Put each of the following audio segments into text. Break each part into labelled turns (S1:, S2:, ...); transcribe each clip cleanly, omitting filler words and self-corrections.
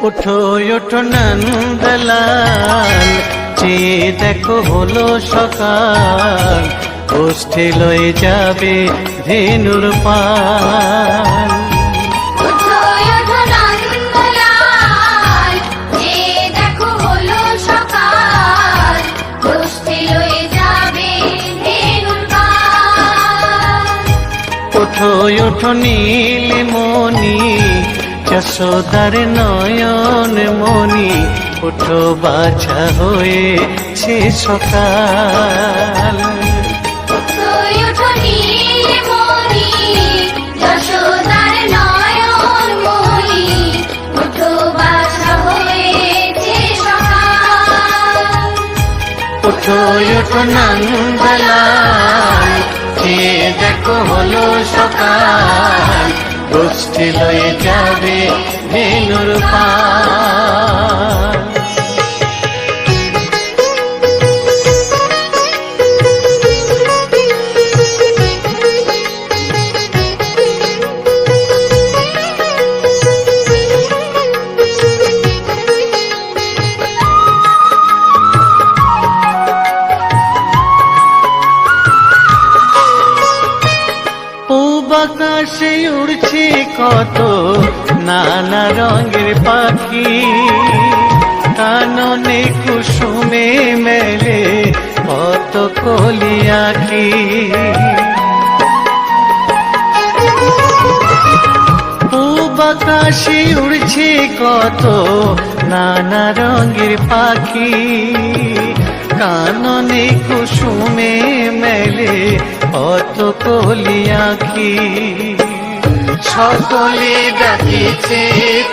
S1: ওঠো ওঠো নন্দলাল, চেয়ে দেখো হলো সকাল, গোষ্ঠী লয়ে যাবে ধেনুর পাল। ওঠো ওঠো নীলমণি, যশোদার নয়ন মণি, ওঠো বাছা হয়েছে সকাল। ওঠো ওঠো নন্দলাল, চেয়ে দেখো হলো সকাল, গোষ্ঠী লয়ে যাবে ধেনুর পাল। আকাশে উড়ছে কত নানা রঙের পাখি, কাননে কুসুমে মেলে কত কলি আঁখি। পূব আকাশে উড়ছে কত নানা রঙের পাখি, কাননে কুসুমে মেলে কত কলি আঁখি। সকলে ডাকিছে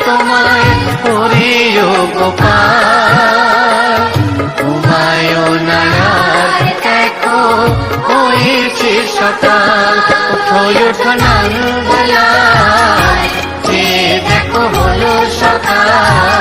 S1: তোমায় হরিও গোপাল, তোমায় নায়ার দেখো হয়েছে সকাল। ওঠো ওঠো নন্দলাল, চেয়ে দেখো হলো সকাল,